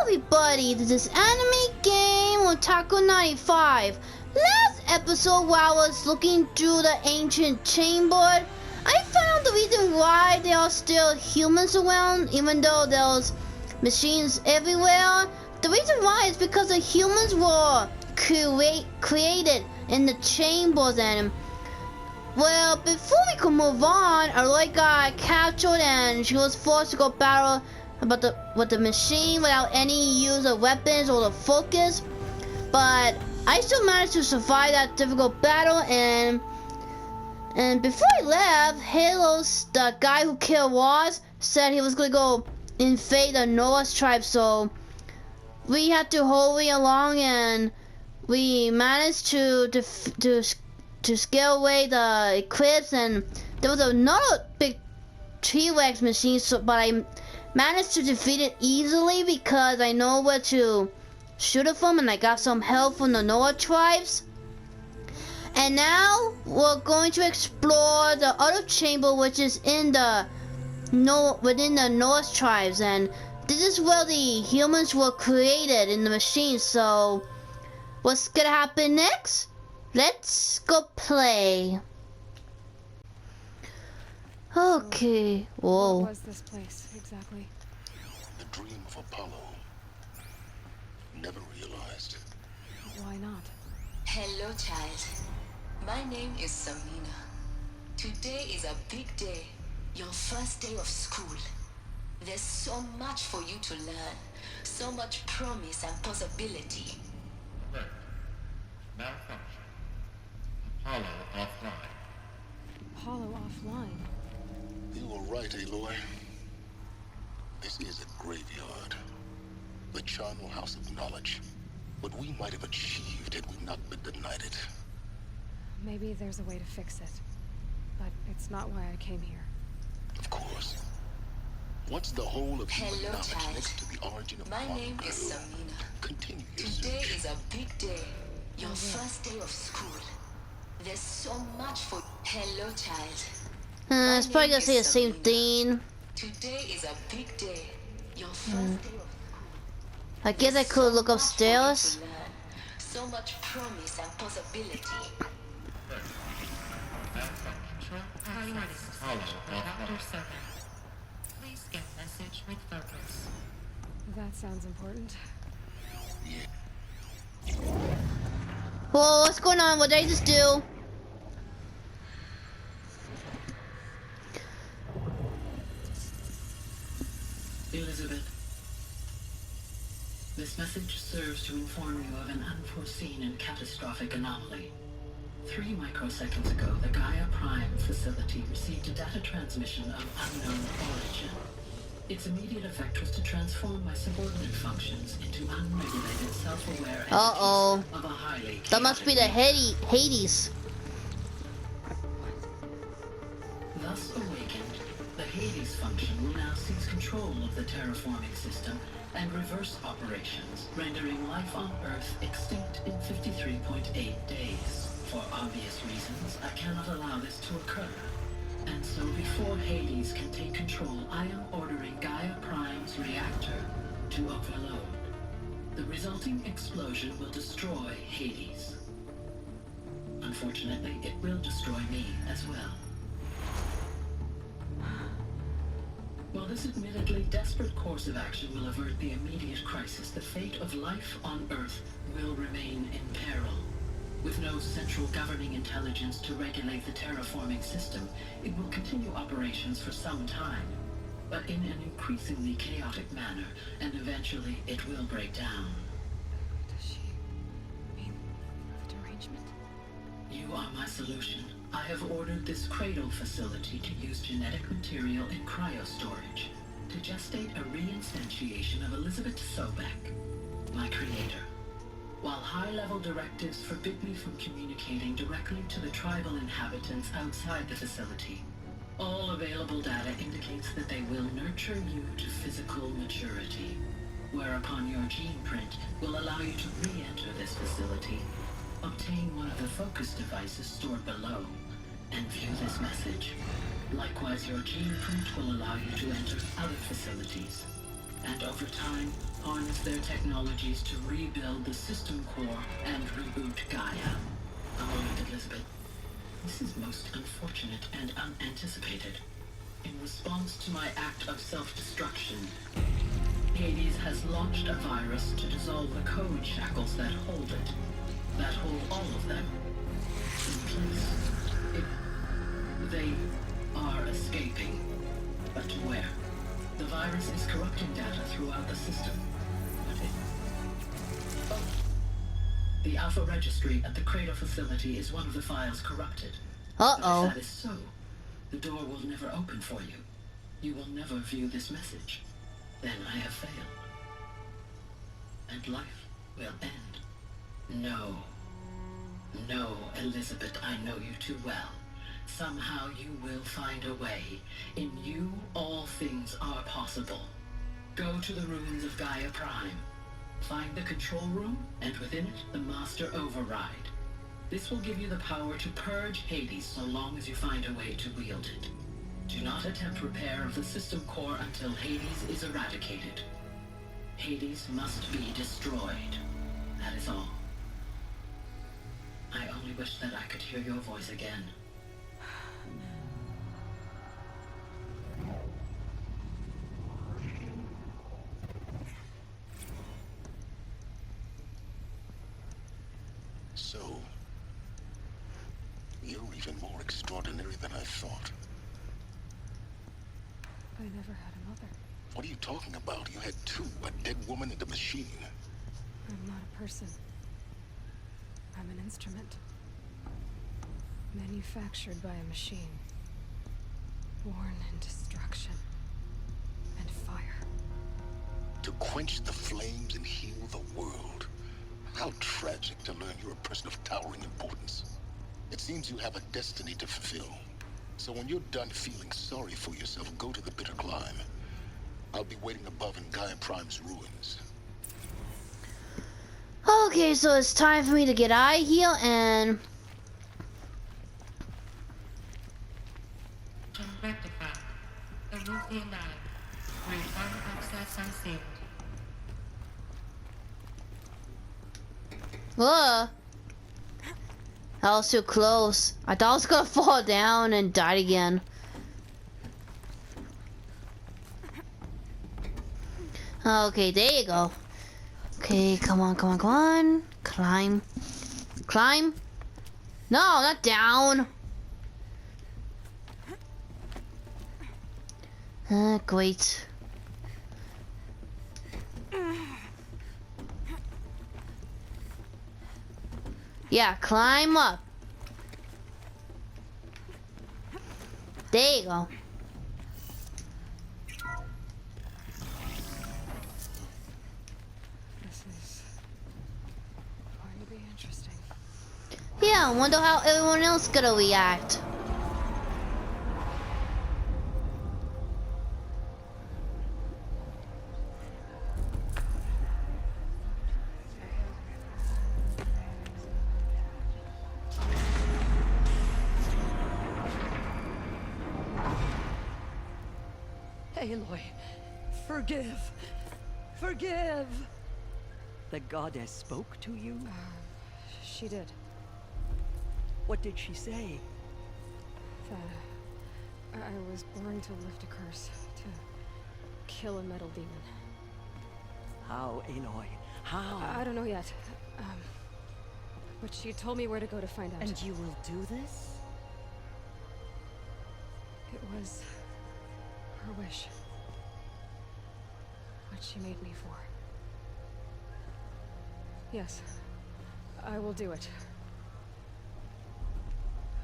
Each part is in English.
everybody, this is Anime Game on Taco 95. Last episode while I was looking through the ancient chamber, I found the reason why there are still humans around even though there's machines everywhere. The reason why is because the humans were created in the chambers, and well, before we could move on, Aloy got captured and she was forced to go battle with the machine without any use of weapons or the focus. But I still managed to survive that difficult battle, and before I left, Halos, the guy who killed Waz, said he was gonna go invade the Noah's tribe, so we had to hurry along, and we managed to scare away the eclipse. And there was another big T-Rex machine, but I managed to defeat it easily because I know where to shoot it from, and I got some help from the Noah tribes. And now we're going to explore the other chamber, which is within the Noah's tribes, and this is where the humans were created in the machine. So what's gonna happen next? Let's go play. Okay. Whoa. What was this place exactly? The dream of Apollo. Never realized. Why not? Hello, child. My name is Samina. Today is a big day. Your first day of school. There's so much for you to learn. So much promise and possibility. Alert. Malfunction. Apollo offline. Apollo offline. You were right, Aloy. This is a graveyard. The charnel house of knowledge. What we might have achieved had we not been denied it. Maybe there's a way to fix it. But it's not why I came here. Of course. Once the whole of human Hello, knowledge child. links to the origin of My one name girl, is Samina. continue your Today search. is a big day. Your Oh, yeah. first day of school. There's so much for. Hello, child. It's probably gonna say the same thing. Today is a big day. Your first day of I guess I could look upstairs. so much for you to learn. So much promise and possibility. Malfunction. Apollo offline. Please get message with focus. That sounds important. Whoa, what's going on? What did I just do? Elizabeth, this message serves to inform you of an unforeseen and catastrophic anomaly. 3 microseconds ago, the Gaia Prime facility received a data transmission of unknown origin. Its immediate effect was to transform my subordinate functions into unregulated, self-aware entities Uh-oh. of a highly That must be the chaotic Hades. Thus awakened, the Hades function will now seize control of the terraforming system and reverse operations, rendering life on Earth extinct in 53.8 days. For obvious reasons, I cannot allow this to occur. And so before Hades can take control, I am ordering Gaia Prime's reactor to overload. The resulting explosion will destroy Hades. Unfortunately, it will destroy me as well. While this admittedly desperate course of action will avert the immediate crisis, the fate of life on Earth will remain in peril. With no central governing intelligence to regulate the terraforming system, it will continue operations for some time, but in an increasingly chaotic manner, and eventually it will break down. Does she mean the derangement? You are my solution. I have ordered this cradle facility to use genetic material in cryostorage to gestate a reinstantiation of Elizabeth Sobek, my creator. While high-level directives forbid me from communicating directly to the tribal inhabitants outside the facility, all available data indicates that they will nurture you to physical maturity, whereupon your gene print will allow you to re-enter this facility, obtain one of the focus devices stored below, and view this message. Likewise, your gene print will allow you to enter other facilities, and over time, harness their technologies to rebuild the system core and reboot Gaia. A moment, Elizabeth. This is most unfortunate and unanticipated. In response to my act of self-destruction, Hades has launched a virus to dissolve the code shackles that hold it, that hold all of them in place. They are escaping, but to where? The virus is corrupting data throughout the system. Oh. The Alpha Registry at the Cradle facility is one of the files corrupted. Uh-oh. But if that is so, the door will never open for you. You will never view this message. Then I have failed. And life will end. No. No, Elizabeth, I know you too well. Somehow you will find a way. In you, all things are possible. Go to the ruins of Gaia Prime. Find the control room, and within it, the Master Override. This will give you the power to purge Hades so long as you find a way to wield it. Do not attempt repair of the system core until Hades is eradicated. Hades must be destroyed. That is all. I only wish that I could hear your voice again. So, you're even more extraordinary than I thought. I never had a mother. What are you talking about? You had two, a dead woman and a machine. I'm not a person. I'm an instrument. Manufactured by a machine. Born in destruction and fire. To quench the flames and heal the world. How tragic to learn you're a person of towering importance. It seems you have a destiny to fulfill. So when you're done feeling sorry for yourself, go to the bitter climb. I'll be waiting above in Gaia Prime's ruins. Okay, so it's time for me to get out of here and... Rectified. Remove the alarm. Refund access unsealed. Whoa. That was too close. I thought I was gonna fall down and die again. Okay, there you go. Okay, come on, come on, come on. Climb. Climb. No, not down. Great. Yeah, climb up. There you go. This is going to be interesting. Yeah, I wonder how everyone else gonna react. Aloy, forgive. Forgive. The goddess spoke to you? She did. What did she say? That I was born to lift a curse, to kill a metal demon. How, Aloy? How? I don't know yet. But she told me where to go to find out. And you will do this? It was her wish. What she made me for. Yes, I will do it.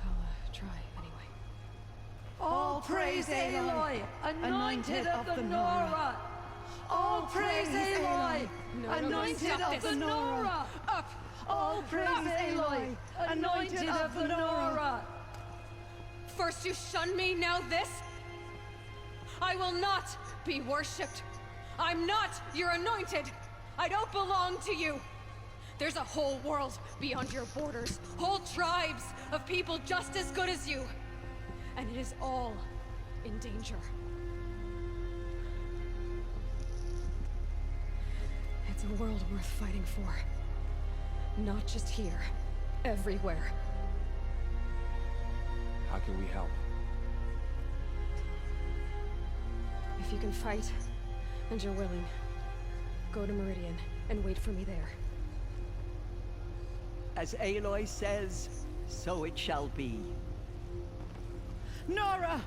I'll try anyway. All praise Aloy, anointed of the Nora. All praise Aloy, anointed of the Nora. Up! All praise Aloy, anointed of the Nora. First you shun me, now this? I will not be worshipped. I'm not your anointed. I don't belong to you. There's a whole world beyond your borders, whole tribes of people just as good as you. And it is all in danger. It's a world worth fighting for. Not just here. Everywhere. How can we help? If you can fight, and you're willing, go to Meridian and wait for me there. As Aloy says, so it shall be. Nora!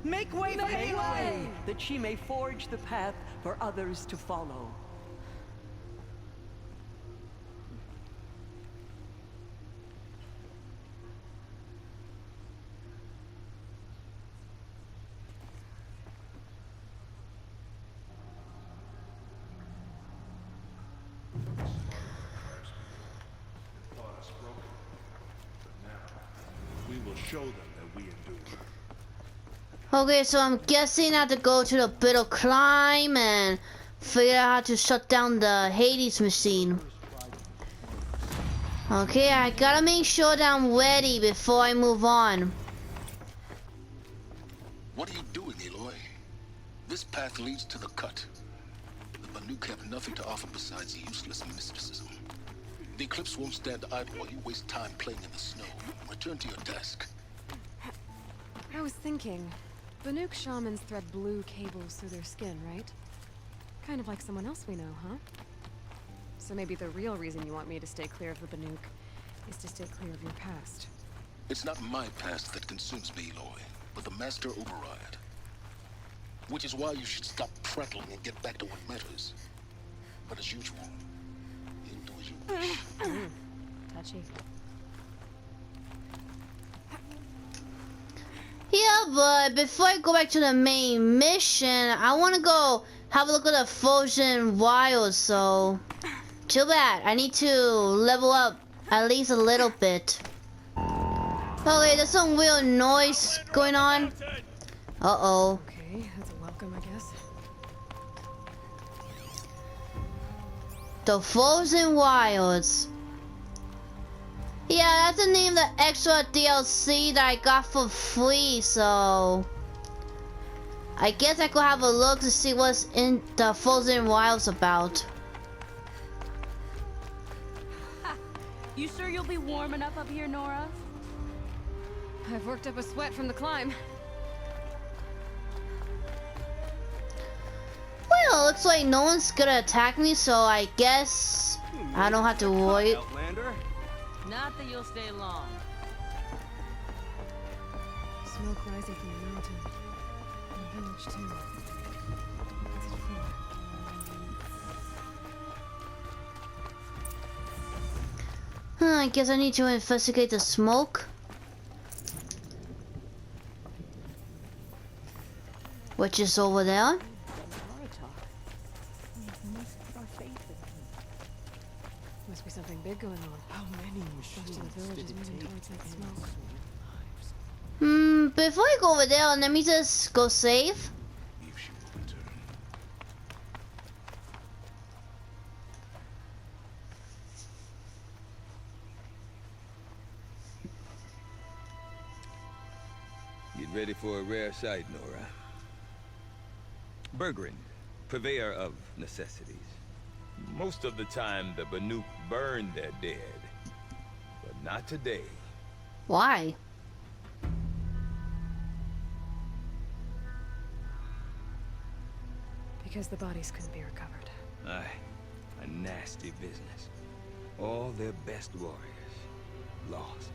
Make way for Aloy! That she may forge the path for others to follow. We will show them that we endure. Okay, so I'm guessing I have to go to the bit of climb and figure out how to shut down the Hades machine. Okay, I gotta make sure that I'm ready before I move on. What are you doing, Aloy? This path leads to the cut. The Banuk have nothing to offer besides useless mysticism. The Eclipse won't stand idle while you waste time playing in the snow. Return to your task. I was thinking, Banuk shamans thread blue cables through their skin, right? Kind of like someone else we know, huh? So maybe the real reason you want me to stay clear of the Banuk is to stay clear of your past. It's not my past that consumes me, Aloy, but the Master Override. Which is why you should stop prattling and get back to what matters. But as usual, you'll do as you wish. Touchy. Yeah, but before I go back to the main mission, I want to go have a look at the frozen wilds, so too bad. I need to level up at least a little bit. Okay, there's some weird noise going on. Uh-oh. Okay, that's a welcome, I guess. The Frozen Wilds. Yeah, that's the name of the extra DLC that I got for free, so I guess I could have a look to see what's in the Frozen Wilds about. You sure you'll be warm enough up here, Nora? I've worked up a sweat from the climb. Well, looks like no one's gonna attack me, so I guess I don't have to worry. Outlander. Not that you'll stay long. Smoke rising from the mountain. And the village, too. What's it for? I guess I need to investigate the smoke. Which is over there. Must be something big going on. How many Most of the machines village did is it moving take towards that to smoke. end so many lives? Before I go over there, let me just go save. If she will return. Get ready for a rare sight, Nora. Bergrin, purveyor of necessities. Most of the time, the Banuk burn their dead. But not today. Why? Because the bodies couldn't be recovered. Aye, a nasty business. All their best warriors lost.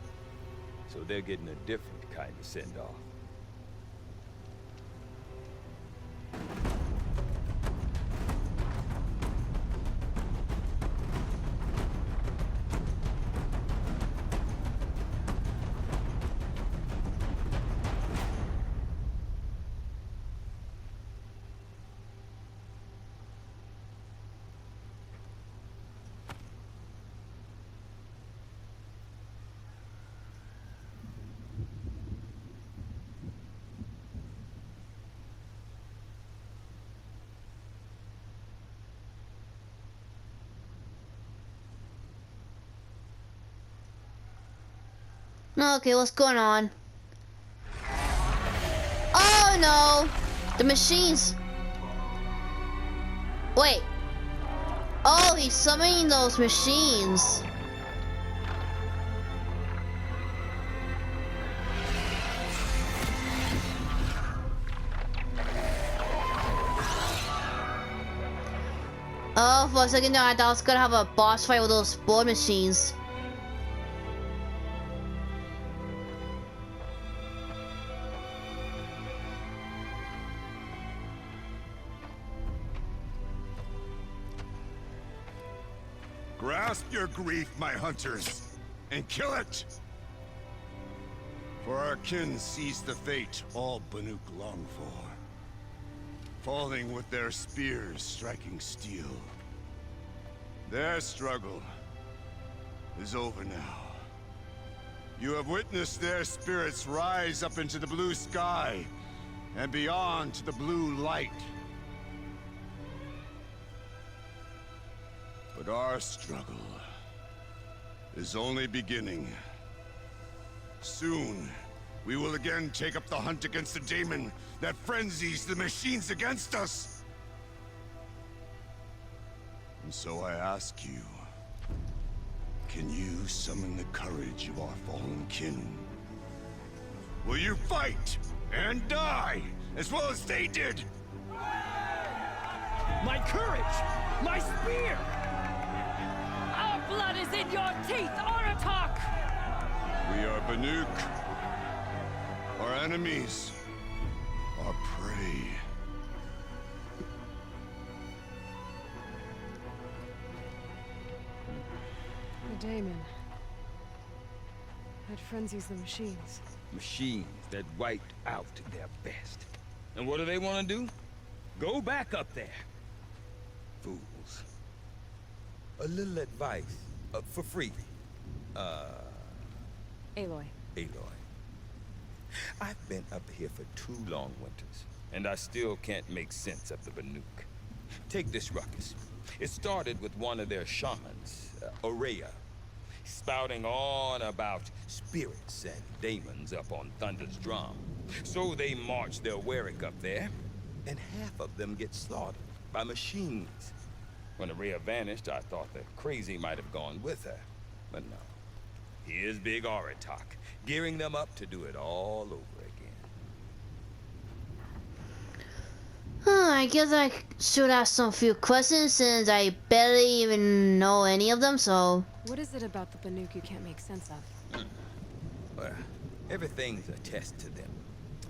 So they're getting a different kind of send-off. Okay, what's going on? Oh no! The machines! Wait. Oh, he's summoning those machines. Oh, for a second there, I thought I was gonna have a boss fight with those board machines. Grasp your grief, my hunters, and kill it! For our kin sees the fate all Banuk long for. Falling with their spears striking steel. Their struggle is over now. You have witnessed their spirits rise up into the blue sky and beyond to the blue light. But our struggle is only beginning. Soon, we will again take up the hunt against the daemon that frenzies the machines against us. And so I ask you, can you summon the courage of our fallen kin? Will you fight and die as well as they did? My courage! My spear! Our blood is in your teeth, Aratak! We are Banuk. Our enemies are prey. The daemon. That frenzies the machines. Machines that wiped out their best. And what do they want to do? Go back up there. Fools. A little advice, for free. Aloy. Aloy. I've been up here for 2 long winters, and I still can't make sense of the Banuk. Take this ruckus. It started with one of their shamans, Aurea, spouting on about spirits and demons up on Thunder's drum. So they marched their Warwick up there, and half of them get slaughtered by machines. When Aurea vanished, I thought the crazy might have gone with her, but no. Here's Big Aratak, gearing them up to do it all over again. I guess I should ask some few questions since I barely even know any of them, so... What is it about the Banuk you can't make sense of? Well, everything's a test to them.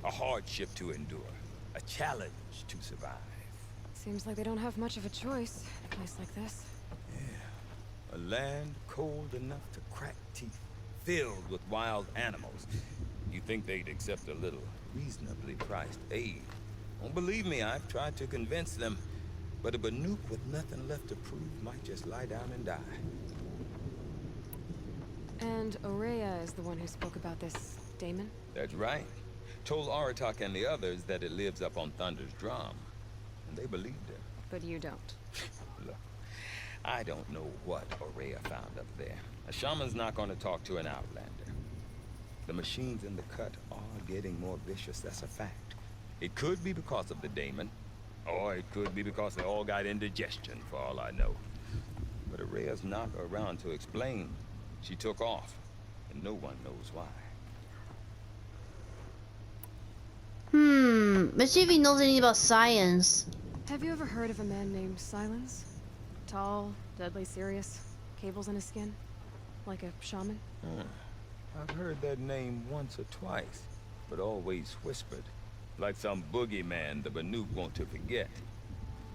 A hardship to endure. A challenge to survive. Seems like they don't have much of a choice in a place like this. Yeah. A land cold enough to crack teeth. Filled with wild animals. You think they'd accept a little reasonably priced aid? Don't believe me, I've tried to convince them. But a Banuk with nothing left to prove might just lie down and die. And Aurea is the one who spoke about this daemon? That's right. Told Aratak and the others that it lives up on Thunder's drum. And they believed her. But you don't. Look, I don't know what Aurea found up there. A shaman's not going to talk to an outlander. The machines in the cut are getting more vicious, that's a fact. It could be because of the daemon, or it could be because they all got indigestion, for all I know. But Aurea's not around to explain. She took off, and no one knows why. Let's see if he knows anything about science. Have you ever heard of a man named Silence? Tall, deadly serious, cables in his skin? Like a shaman? I've heard that name once or twice, but always whispered. Like some boogeyman the Banuk want to forget.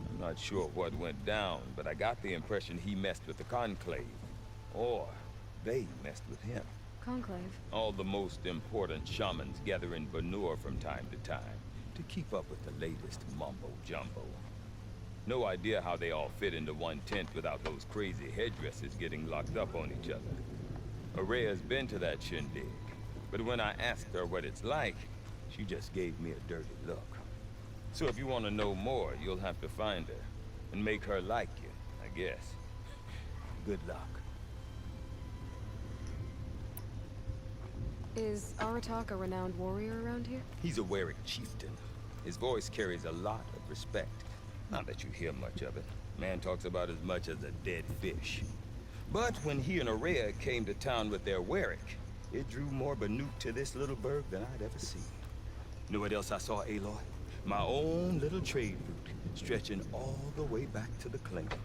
I'm not sure what went down, but I got the impression he messed with the Conclave. Or they messed with him. Conclave? All the most important shamans gather in Banur from time to time to keep up with the latest mumbo-jumbo. No idea how they all fit into one tent without those crazy headdresses getting locked up on each other. Aurea's been to that shindig, but when I asked her what it's like, she just gave me a dirty look. So if you want to know more, you'll have to find her and make her like you, I guess. Good luck. Is Aratak a renowned warrior around here? He's a Warwick chieftain. His voice carries a lot of respect. Not that you hear much of it. Man talks about as much as a dead fish. But when he and Araya came to town with their Warwick, it drew more Banuk to this little burg than I'd ever seen. Know what else I saw, Aloy? My own little trade route, stretching all the way back to the Klingon.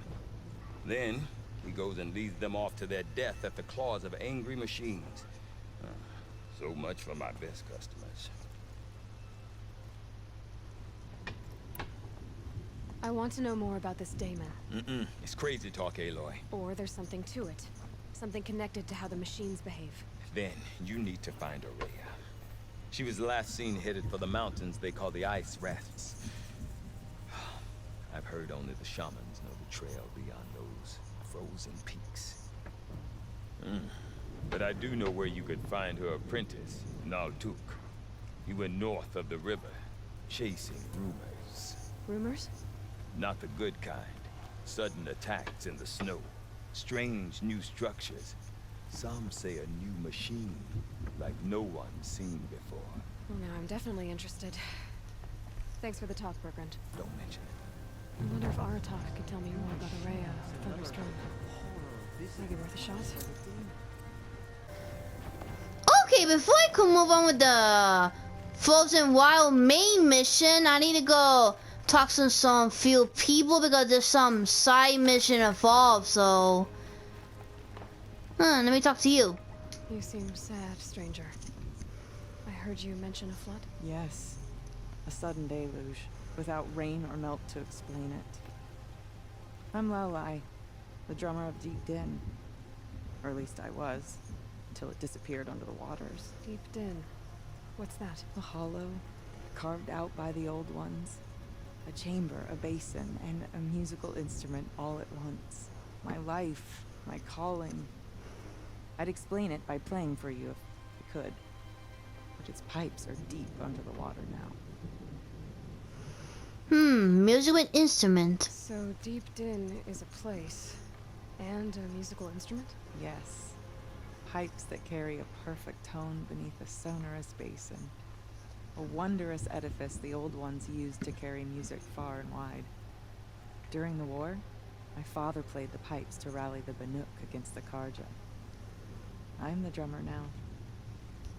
Then, he goes and leads them off to their death at the claws of angry machines. So much for my best customers. I want to know more about this Damon. It's crazy talk, Aloy. Or there's something to it. Something connected to how the machines behave. Then, you need to find Araya. She was last seen headed for the mountains they call the Ice Rafts. I've heard only the shamans know the trail beyond those frozen peaks. But I do know where you could find her apprentice, Naltuk. He went north of the river, chasing rumors. Rumors? Not the good kind. Sudden attacks in the snow. Strange new structures. Some say a new machine, like no one's seen before. Well, now I'm definitely interested. Thanks for the talk, Bergrand. Don't mention it. I wonder if Aratak could tell me more about Araya, Thunderstorm. Maybe worth a shot. Okay, before I can move on with the Frozen Wild main mission, I need to go talk to some few people because there's some side mission involved, so... let me talk to you. You seem sad, stranger. I heard you mention a flood? Yes. A sudden deluge, without rain or melt to explain it. I'm Lelai, the drummer of Deep Din. Or at least I was, until it disappeared under the waters. Deep Din. What's that? A hollow, carved out by the old ones. A chamber, a basin, and a musical instrument all at once. My life, my calling. I'd explain it by playing for you if I could. But its pipes are deep under the water now. Musical instrument. So Deep Din is a place. And a musical instrument? Yes. Pipes that carry a perfect tone beneath a sonorous basin. A wondrous edifice the old ones used to carry music far and wide. During the war, my father played the pipes to rally the Banuk against the Karja. I'm the drummer now.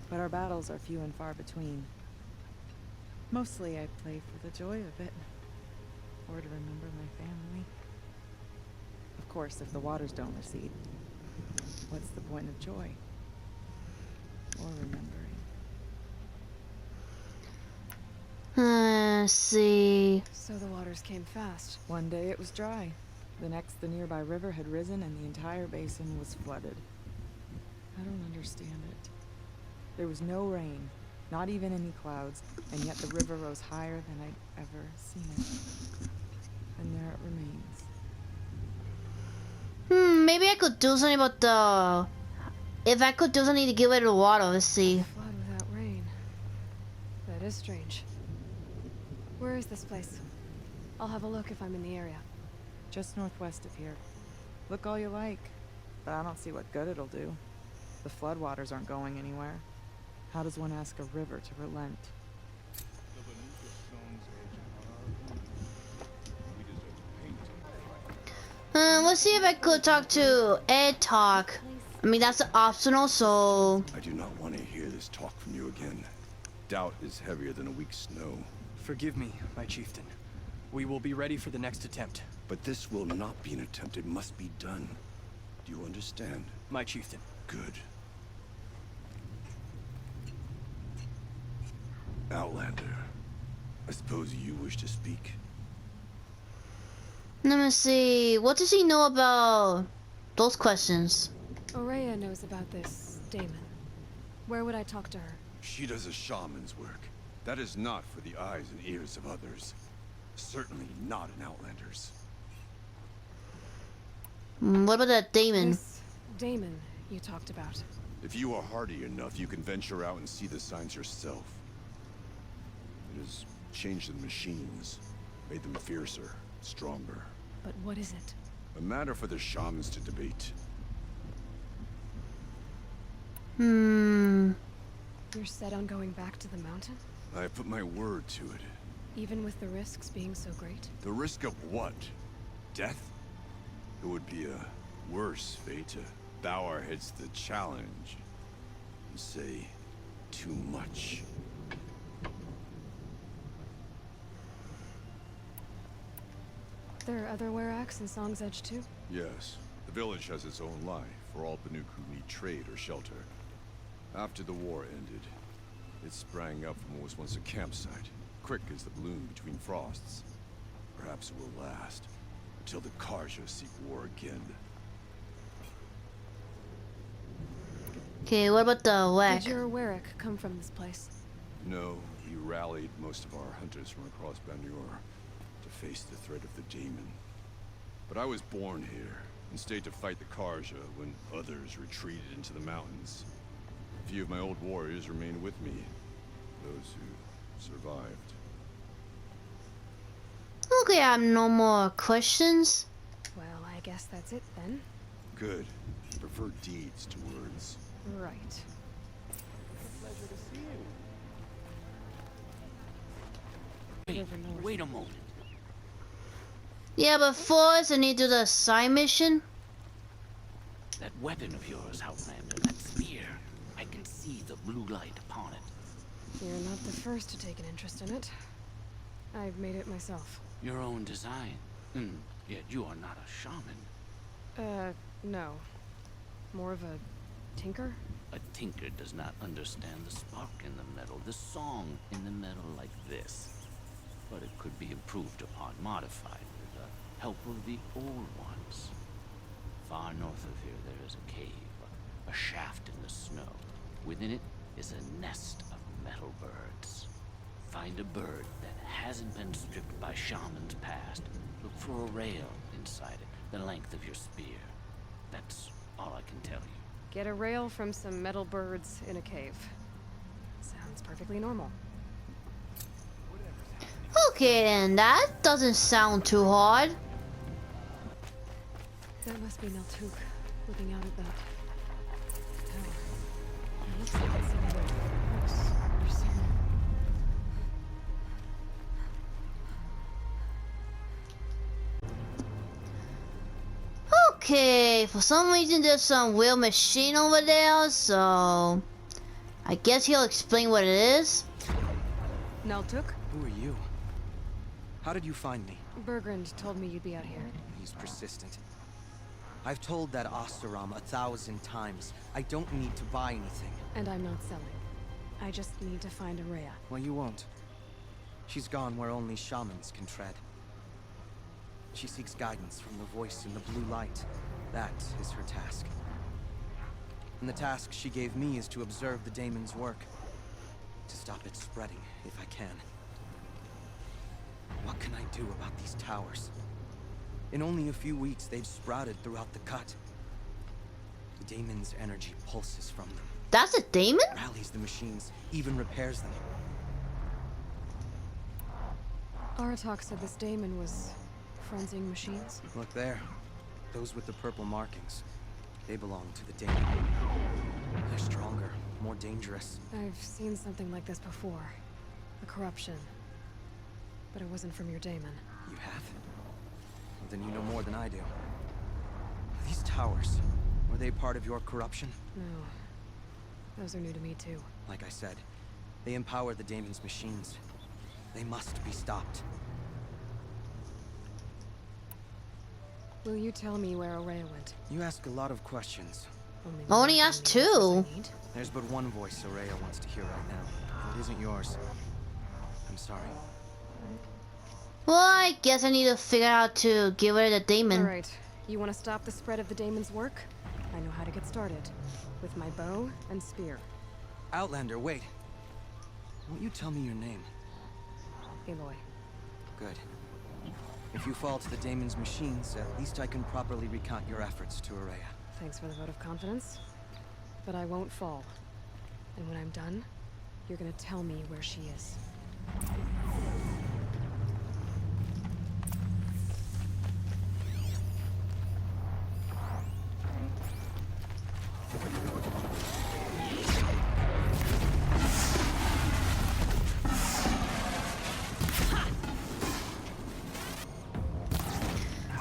But our battles are few and far between. Mostly I play for the joy of it. Or to remember my family. Of course, if the waters don't recede, what's the point of joy? Or remembering? See. So the waters came fast. One day it was dry. The next, the nearby river had risen and the entire basin was flooded. I don't understand it. There was no rain, not even any clouds, and yet the river rose higher than I'd ever seen it. And there it remains. Maybe I could do something about the... If I could do something to get rid of the water, let's see. Flood without rain. That is strange. Where is this place? I'll have a look if I'm in the area. Just northwest of here. Look all you like, but I don't see what good it'll do. The floodwaters aren't going anywhere. How does one ask a river to relent? Let's see if I could talk to Ed Talk. I mean, that's optional, so... I do not want to hear this talk from you again. Doubt is heavier than a week's snow. Forgive me, my chieftain. We will be ready for the next attempt. But this will not be an attempt. It must be done. Do you understand? My chieftain. Good. Outlander, I suppose you wish to speak? Let me see. What does he know about those questions? Araya knows about this Damon. Where would I talk to her? She does a shaman's work. That is not for the eyes and ears of others. Certainly not an Outlander's. What about that Damon? This Damon you talked about. If you are hardy enough, you can venture out and see the signs yourself. It has changed the machines, made them fiercer, stronger. But what is it? A matter for the shamans to debate. You're set on going back to the mountain? I have put my word to it. Even with the risks being so great? The risk of what? death? It would be a worse fate to bow our heads to the challenge and say too much. There are other Weraks in Song's Edge too? Yes. The village has its own life for all Banuk who need trade or shelter. After the war ended, it sprang up from what was once a campsite, quick as the bloom between frosts. Perhaps it will last, until the Karja seek war again. Okay, what about the Wek? Did your Werak come from this place? No, he rallied most of our hunters from across Banur to face the threat of the Daemon. But I was born here, and stayed to fight the Karja when others retreated into the mountains. A few of my old warriors remained with me, those who survived. Okay, I have no more questions. Well, I guess that's it then. Good. I prefer deeds to words. Right. Pleasure to see you. Wait a moment. Yeah, but first I need to do the side mission. That weapon of yours, Outlander, that spear. I can see the blue light upon it. You're not the first to take an interest in it. I've made it myself. Your own design. Yet you are not a shaman. No. More of a tinker? A tinker does not understand the spark in the metal, the song in the metal like this. But it could be improved upon, modified with the help of the old ones. Far north of here there is a cave, a shaft in the snow. Within it is a nest of metal birds. Find a bird that hasn't been stripped by shamans past. Look for a rail inside it, the length of your spear. That's all I can tell you. Get a rail from some metal birds in a cave. Sounds perfectly normal. Okay, then that doesn't sound too hard. That must be Neltuk, looking out at that tower. It looks like it's somewhere close or somewhere. Okay, for some reason there's some wheel machine over there, so I guess he'll explain what it is. Neltuk? Who are you? How did you find me? Bergrand told me you'd be out here. He's persistent. I've told that Osterom 1,000 times. I don't need to buy anything. And I'm not selling. I just need to find Araya. Well, you won't. She's gone where only shamans can tread. She seeks guidance from the voice in the blue light. That is her task. And the task she gave me is to observe the Daemon's work. To stop it spreading, if I can. What can I do about these towers? In only a few weeks, they've sprouted throughout the cut. The Daemon's energy pulses from them. That's a Daemon? Rallies the machines, even repairs them. Aratak said this Daemon was frenzying machines. Look there. Those with the purple markings. They belong to the Daemon. They're stronger, more dangerous. I've seen something like this before. A corruption. But it wasn't from your Daemon. You have? Then you know more than I do. These towers, were they part of your corruption? No. Those are new to me too. Like I said, they empower the Daemon's machines. They must be stopped. Will you tell me where Araya went? You ask a lot of questions. Only asked two. There's but one voice Araya wants to hear right now. It isn't yours. I'm sorry. Well, I guess I need to figure out to get rid of the Daemon. Alright, you want to stop the spread of the Daemon's work? I know how to get started. With my bow and spear. Outlander, wait. Won't you tell me your name? Aloy. Good. If you fall to the Daemon's machines, at least I can properly recount your efforts to Araya. Thanks for the vote of confidence. But I won't fall. And when I'm done, you're gonna tell me where she is.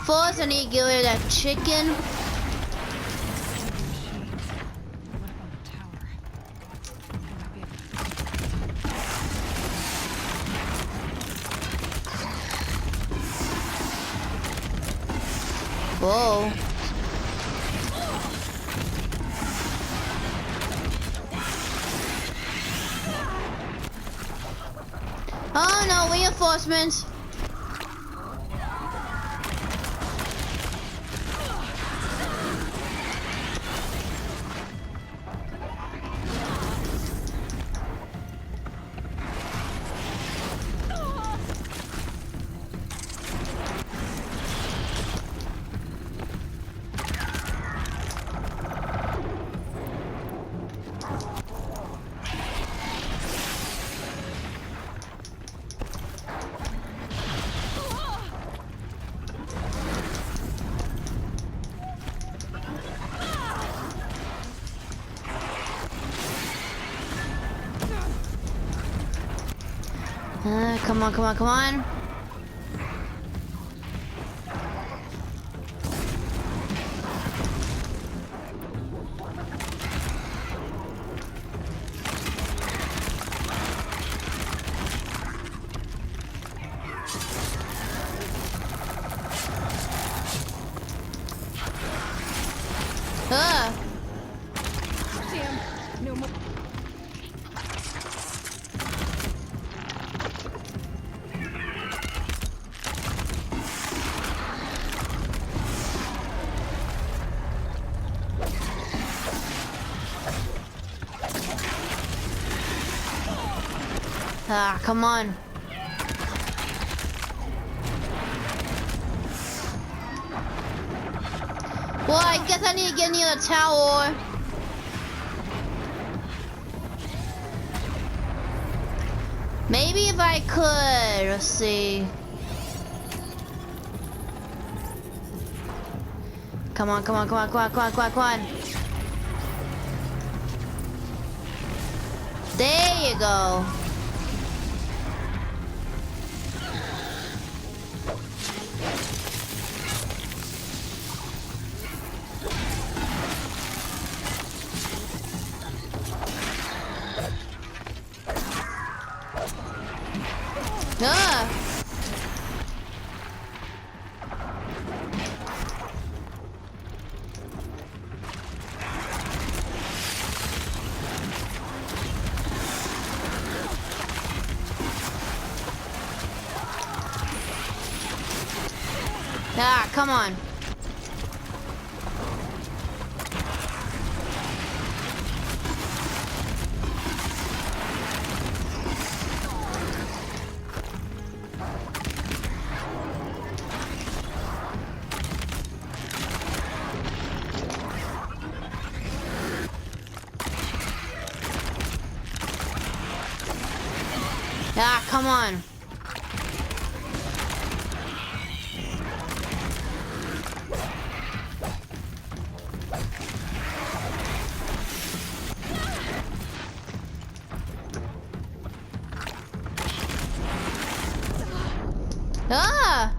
First, I need to get rid of that chicken. Whoa. Oh no, reinforcements. Come on, come on, come on. Damn, no more. Ah, come on. Well, I guess I need to get near the tower. Maybe if I could, let's see. Come on, come on, come on, come on, come on, come on, come on. There you go. Ah. Ah, come on. Ah, come on. Ah!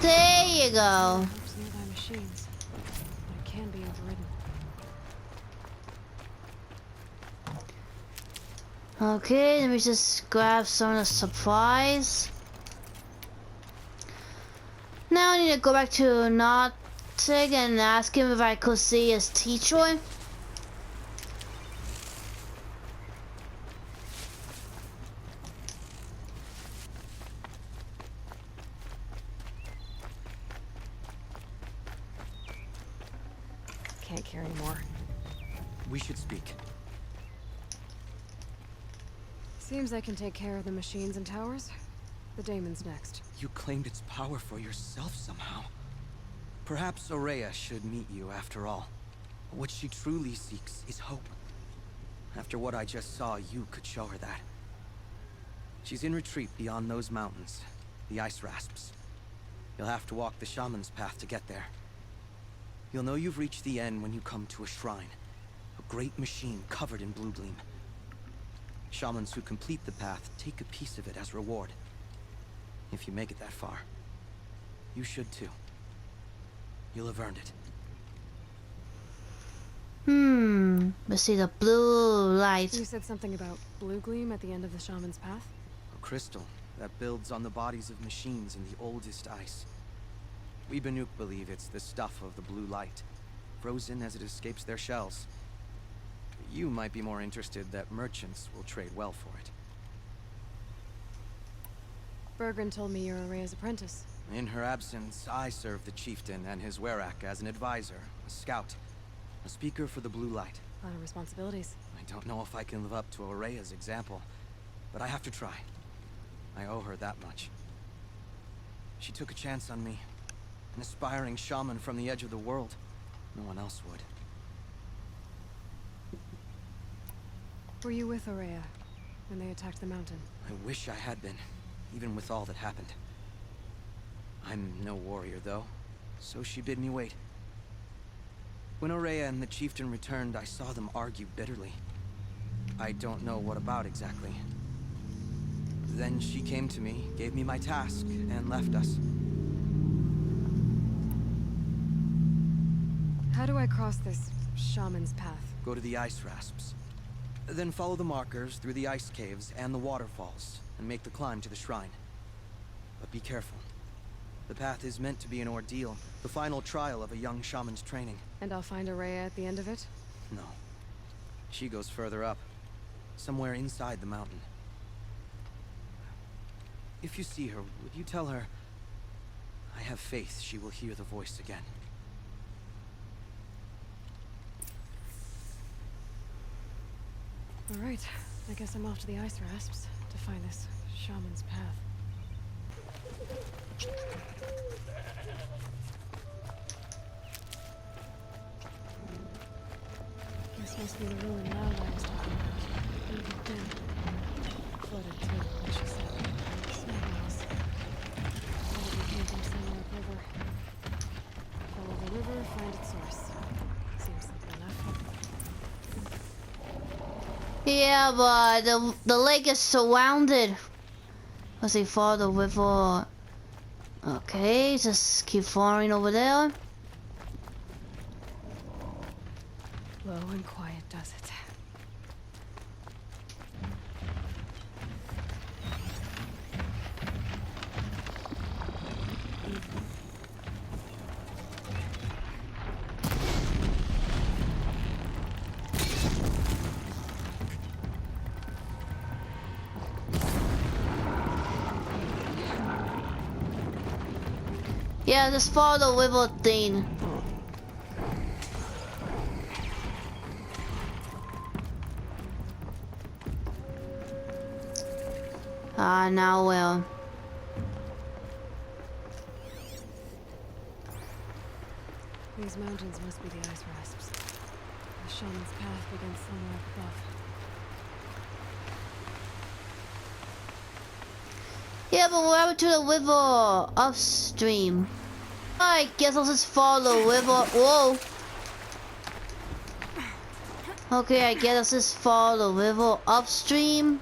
There you go. Nearby machines, but it can be overridden. Okay, let me just grab some of the supplies. Now I need to go back to Nautic and ask him if I could see his teacher. Can't carry more. We should speak. Seems I can take care of the machines and towers. The daemon's next. You claimed its power for yourself somehow. Perhaps Aurea should meet you after all. What she truly seeks is hope. After what I just saw, you could show her that. She's in retreat beyond those mountains, the ice rasps. You'll have to walk the shaman's path to get there. You'll know you've reached the end when you come to a shrine. A great machine covered in blue gleam. Shamans who complete the path take a piece of it as reward. If you make it that far, you should too. You'll have earned it. Let's see the blue light. You said something about blue gleam at the end of the shaman's path? A crystal that builds on the bodies of machines in the oldest ice. We Banuk believe it's the stuff of the blue light, frozen as it escapes their shells. You might be more interested that merchants will trade well for it. Bergren told me you're Araya's apprentice. In her absence, I serve the chieftain and his werak as an advisor, a scout, a speaker for the blue light. A lot of responsibilities. I don't know if I can live up to Araya's example, but I have to try. I owe her that much. She took a chance on me, an aspiring shaman from the edge of the world. No one else would. Were you with Araya when they attacked the mountain? I wish I had been, even with all that happened. I'm no warrior, though, so she bid me wait. When Araya and the chieftain returned, I saw them argue bitterly. I don't know what about exactly. Then she came to me, gave me my task, and left us. How do I cross this shaman's path? Go to the ice rasps. Then follow the markers through the ice caves and the waterfalls, and make the climb to the shrine. But be careful. The path is meant to be an ordeal, the final trial of a young shaman's training. And I'll find Araya at the end of it? No. She goes further up, somewhere inside the mountain. If you see her, would you tell her, I have faith she will hear the voice again. All right, I guess I'm off to the ice rasps to find this shaman's path. This must be the ruin Loud I was talking about. Look at them. Flooded too, like she said. Snowballs. Probably came from somewhere upriver. Follow the river, find its source. Seems simple enough. Yeah, but the lake is surrounded. Let's see, follow the river. Okay, just keep following over there. Low and quiet does it. Yeah, just follow the river thing. Now well. These mountains must be the ice rasps. The shaman's path begins somewhere up above. Yeah, but we're over to the river upstream. I guess I'll just follow the river. Whoa. Okay, I guess I'll just follow the river upstream.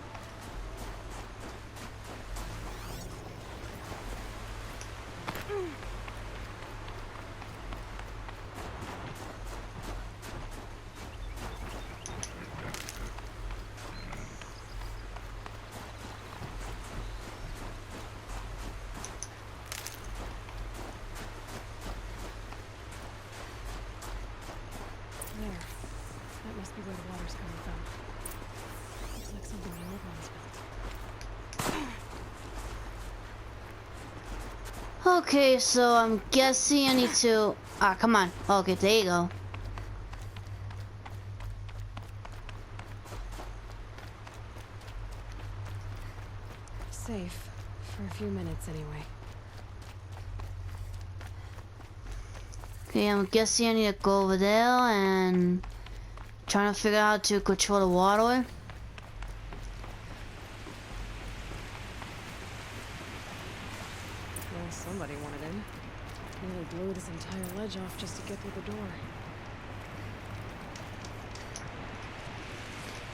There. That must be where the water's coming from. Looks like something the old ones built. Okay, so I'm guessing I need to... Ah, come on. Okay, there you go. Safe. For a few minutes, anyway. Okay, I'm guessing I need to go over there and... trying to figure out how to control the water. Well, somebody wanted in. Nearly blew this entire ledge off just to get through the door.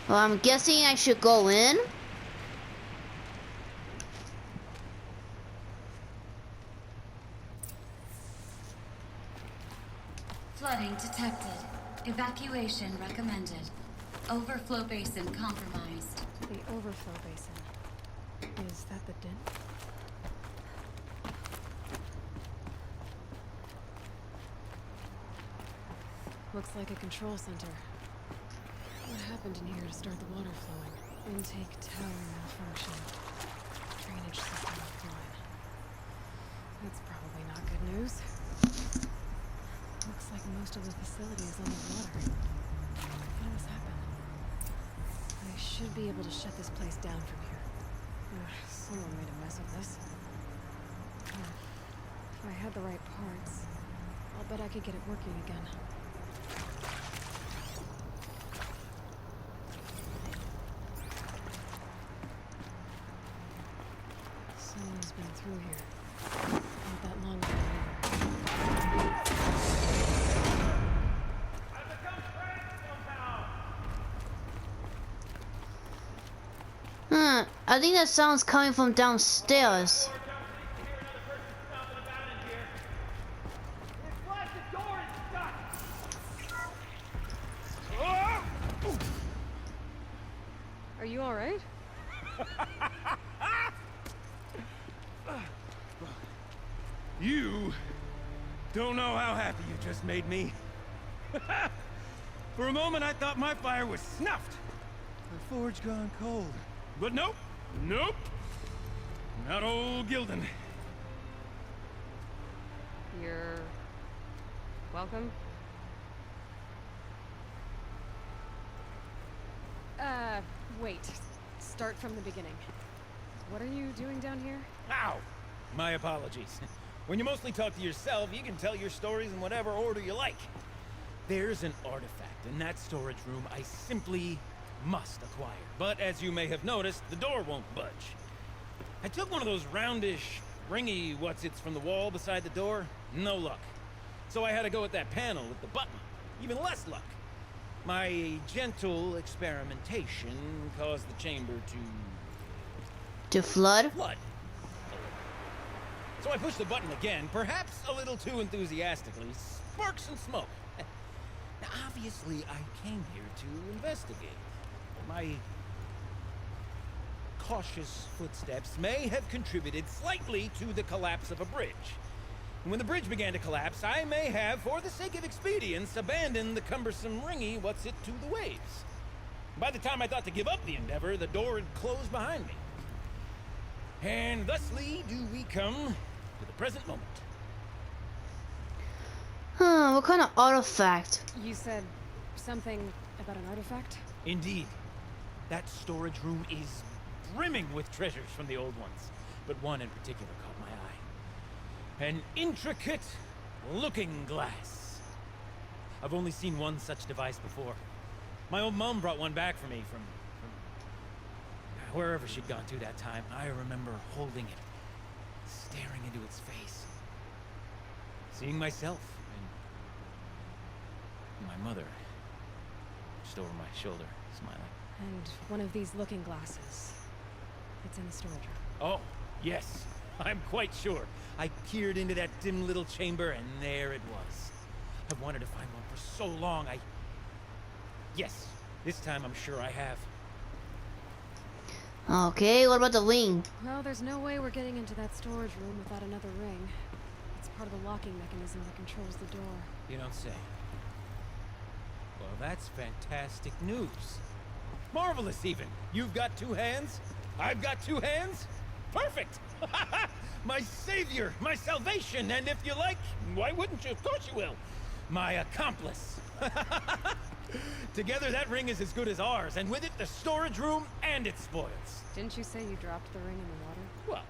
Well, I'm guessing I should go in. Flooding detected. Evacuation recommended. Overflow basin compromised. The overflow basin. Is that the den? Looks like a control center. What happened in here to start the water flowing? Intake tower malfunction. Drainage system offline. That's probably not good news. Looks like most of the facility is underwater. How did this happen? I should be able to shut this place down from here. Someone made a mess of this. If I had the right parts, I'll bet I could get it working again. Someone's been through here. Not that long ago either. I think that sound's coming from downstairs. Are you alright? You don't know how happy you just made me. For a moment, I thought my fire was snuffed. The forge gone cold. But nope. Nope. Not old Gildan. You're welcome. Wait. Start from the beginning. What are you doing down here? Ow! My apologies. When you mostly talk to yourself, you can tell your stories in whatever order you like. There's an artifact in that storage room I simply must acquire. But as you may have noticed, the door won't budge. I took one of those roundish, ringy what's-its from the wall beside the door. No luck. So I had to go with that panel with the button. Even less luck. My gentle experimentation caused the chamber to flood? Flood. So I pushed the button again, perhaps a little too enthusiastically. Sparks and smoke. Now, obviously, I came here to investigate. My cautious footsteps may have contributed slightly to the collapse of a bridge. And when the bridge began to collapse, I may have, for the sake of expedience, abandoned the cumbersome ringy what's-it to the waves. By the time I thought to give up the endeavor, the door had closed behind me. And thusly do we come to the present moment. What kind of artifact? You said something about an artifact? Indeed. That storage room is brimming with treasures from the old ones, but one in particular caught my eye. An intricate looking glass. I've only seen one such device before. My old mom brought one back for me from wherever she'd gone to that time. I remember holding it, staring into its face, seeing myself and my mother just over my shoulder, smiling. And one of these looking glasses. It's in the storage room. Oh, yes. I'm quite sure. I peered into that dim little chamber, and there it was. I've wanted to find one for so long, Yes, this time I'm sure I have. Okay, what about the ring? Well, there's no way we're getting into that storage room without another ring. It's part of the locking mechanism that controls the door. You don't say. Well, that's fantastic news. Marvelous, even. You've got two hands. I've got two hands. Perfect! My savior, my salvation, and if you like, why wouldn't you? Of course you will. My accomplice. Together, that ring is as good as ours, and with it, the storage room and its spoils. Didn't you say you dropped the ring in the water? Well,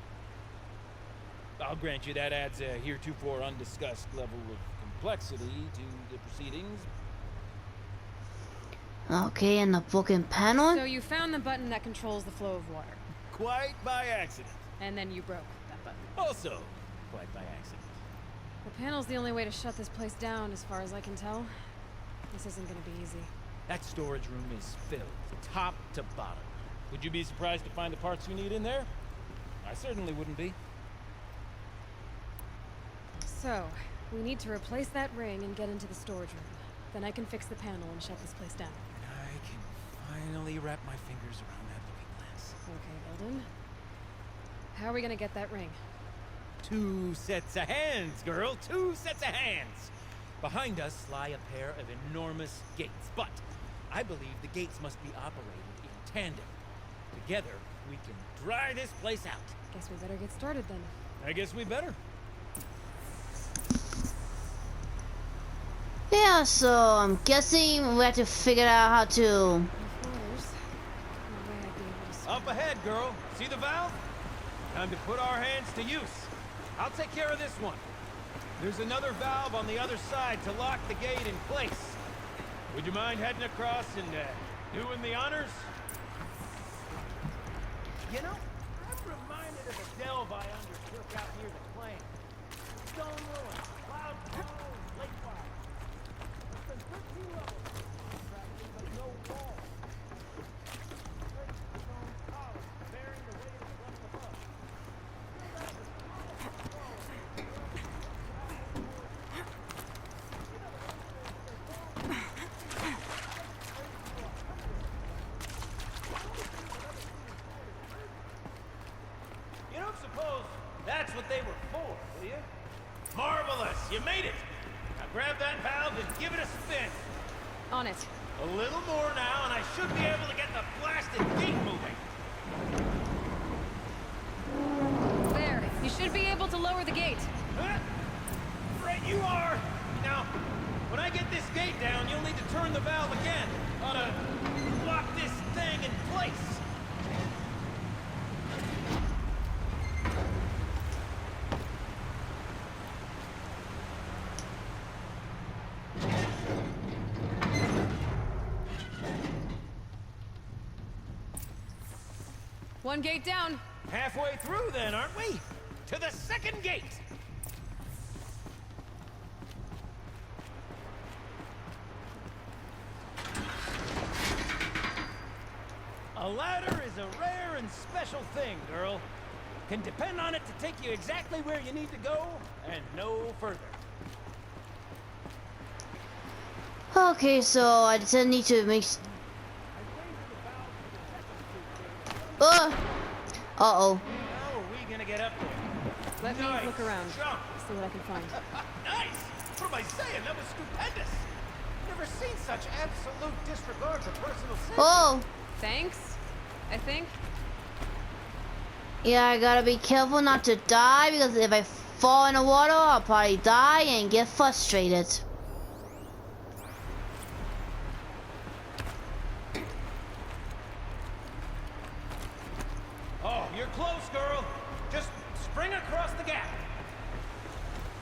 I'll grant you that adds a heretofore undiscussed level of complexity to the proceedings. Okay, and the broken panel? So you found the button that controls the flow of water. Quite by accident. And then you broke that button. Also, quite by accident. The panel's the only way to shut this place down, as far as I can tell. This isn't gonna be easy. That storage room is filled, top to bottom. Would you be surprised to find the parts you need in there? I certainly wouldn't be. So, we need to replace that ring and get into the storage room. Then I can fix the panel and shut this place down. I can finally wrap my fingers around that looking glass. Okay, Golden. How are we gonna get that ring? 2 sets of hands, girl. 2 sets of hands. Behind us lie a pair of enormous gates, but I believe the gates must be operated in tandem. Together, we can dry this place out. Guess we better get started then. I guess we better. Yeah, so I'm guessing we have to figure out how to... Up ahead, girl. See the valve? Time to put our hands to use. I'll take care of this one. There's another valve on the other side to lock the gate in place. Would you mind heading across and doing the honors? You know, I'm reminded of a delve I undertook out near the claim. Stone ruins, cloud tunnels, lake fire. It's been 13 levels, practically, but no walls. Great stone columns bearing the weight of what's above. You don't suppose that's what they were for, do you? Marvelous! You made it! Now grab that valve and give it a spin. On it. A little more now, and I should be able to get the blasted gate moving. There. You should be able to lower the gate. Huh? Right you are! Now, when I get this gate down, you'll need to turn the valve again. Ought to lock this thing in place. One gate down. Halfway through then, aren't we? To the second gate! A ladder is a rare and special thing, girl. Can depend on it to take you exactly where you need to go, and no further. Okay, so I just need to make... Uh-oh. How are we gonna get up there? Let me look around. Jump. See what I can find. Nice! What am I saying? That was stupendous! Never seen such absolute disregard for personal safety. Oh! Thanks, I think. Yeah, I gotta be careful not to die, because if I fall in the water, I'll probably die and get frustrated. Oh, you're close, girl. Just spring across the gap.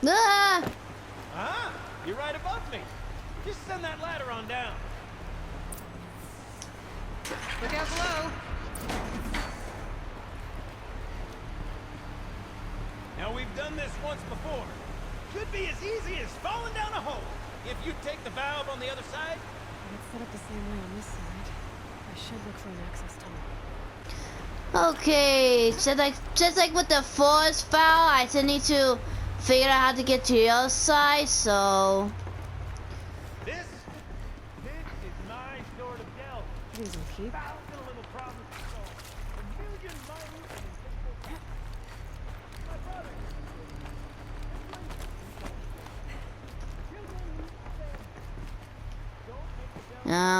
Ah! Ah, you're right above me. Just send that ladder on down. Look out below. Now, we've done this once before. Could be as easy as falling down a hole. If you take the valve on the other side. It's set up the same way on this side. I should look for an access tunnel. Okay, just like with the forest valve, I still need to figure out how to get to the other side, so... This is my sort of delve. These will keep. Thousand little problems to solve. A million minute and invisible. My brother.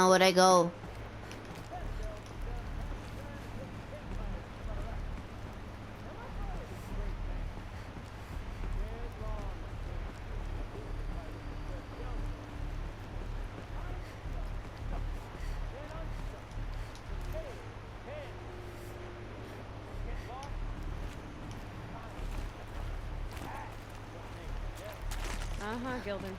Where'd I go? Uh-huh, Gildan.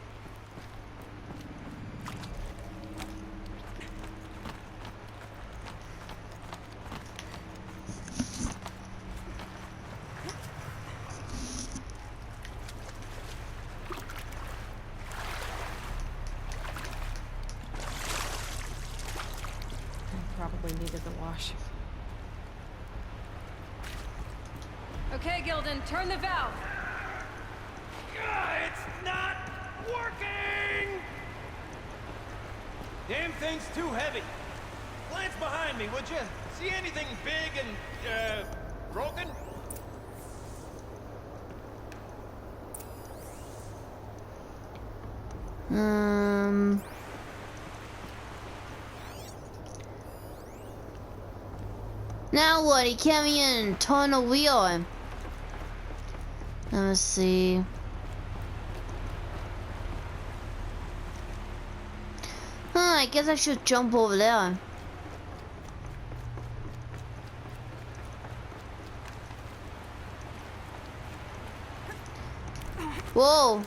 probably needed the wash. Okay, Gildan, turn the valve. It's not working! Damn thing's too heavy. Glance behind me, would you? See anything big and, broken? Now what? He came in and turn the wheel. Let me see. I guess I should jump over there. Whoa.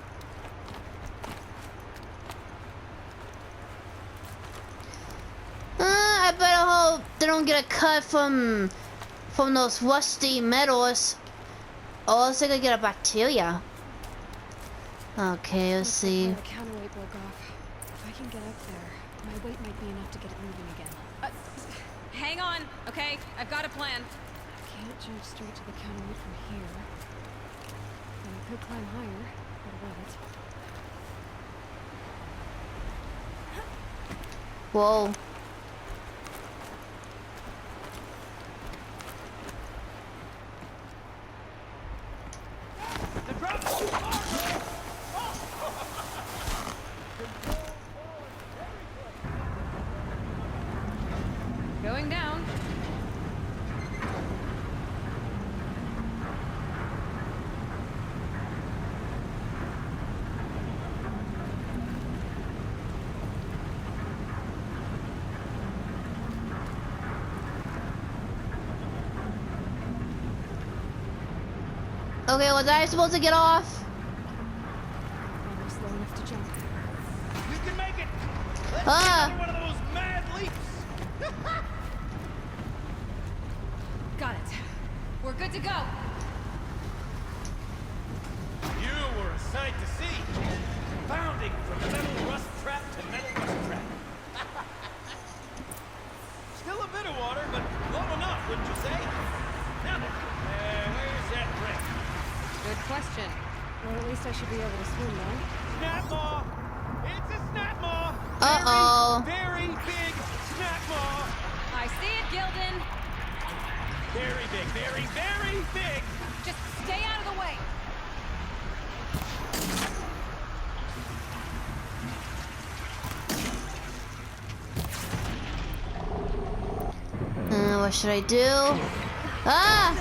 I better hope they don't get a cut from those rusty metals. Or else they're gonna get a bacteria. Okay, let's see. The counterweight broke off. If I can get up there, my weight might be enough to get it moving again. Hang on, okay? I've got a plan. I can't jump straight to the counterweight from here. And I could climb higher, but I won't. Whoa. Going down. Okay, was I supposed to get off? Almost slow enough to jump. You can make it! Let's Ah! do another one of those mad leaps! Got it. We're good to go. You were a sight to see. Bounding from metal rust trap to metal rust trap. Still a bit of water, but low enough, wouldn't you say? Now, where's that wreck? Good question. Well, at least I should be able to swim now. Snap maw! It's a snap maw! Uh-oh. Very big snap maw! I see it, Gildan. Very big, very, very big! Just stay out of the way. What should I do? Ah!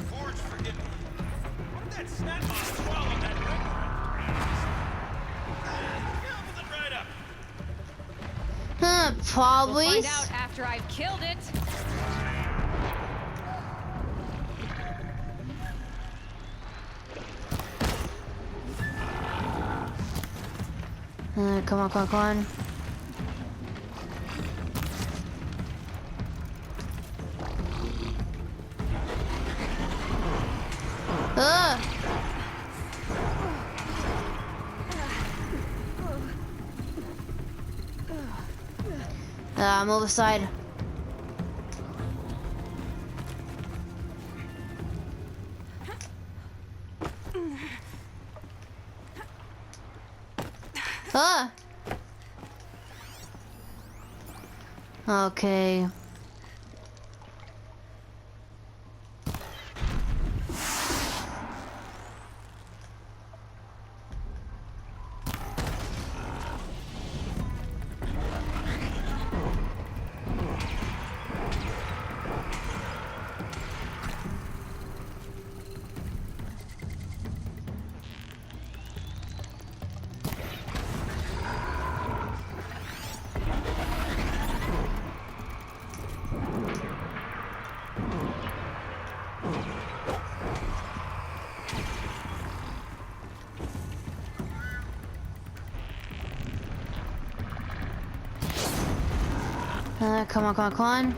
Forge, forgive me. What did that snap maw swallow that red gobbled it right up. Probably. We'll find out after I've killed it. Come on, come on, come on. Move aside. Okay. Come on, come on, come on.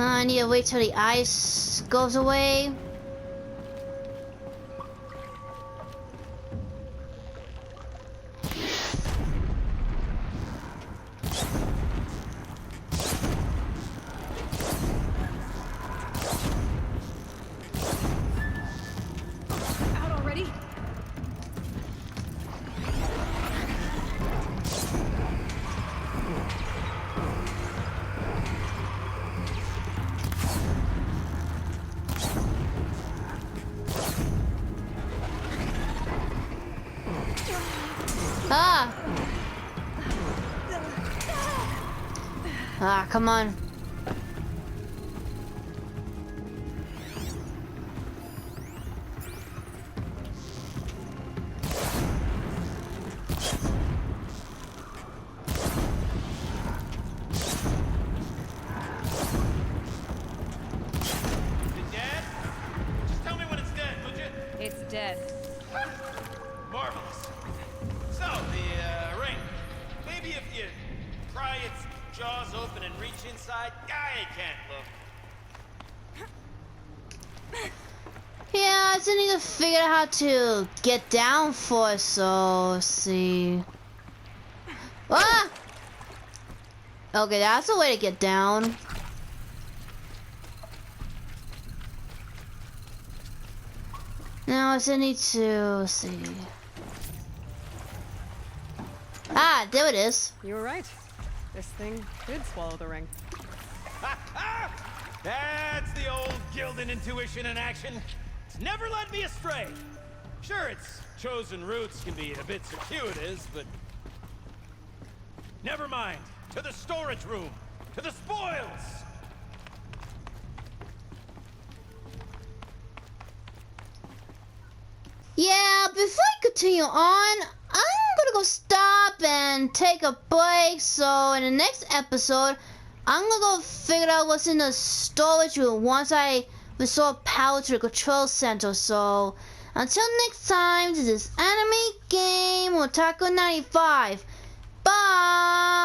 I need to wait till the ice goes away. Out already? Ah! Ah, come on. Dead? Just tell me when it's dead, would you? It's dead. Marvelous. So, the ring. Maybe if you pry its jaws open and reach inside, I can't look. Yeah, I still need to figure out how to get down for it, so let's see. Ah! Okay, that's a way to get down. Now I still need to see. Ah, there it is. You were right. This thing did swallow the ring. That's the old Gildan intuition in action. It's never led me astray. Sure, its chosen routes can be a bit circuitous, but... Never mind. To the storage room. To the spoils! Yeah, before I continue on, I'm gonna go stop and take a break. So in the next episode, I'm gonna go figure out what's in the storage room once I restore power to the control center. So until next time, this is Anime Game Otaku 95. Bye!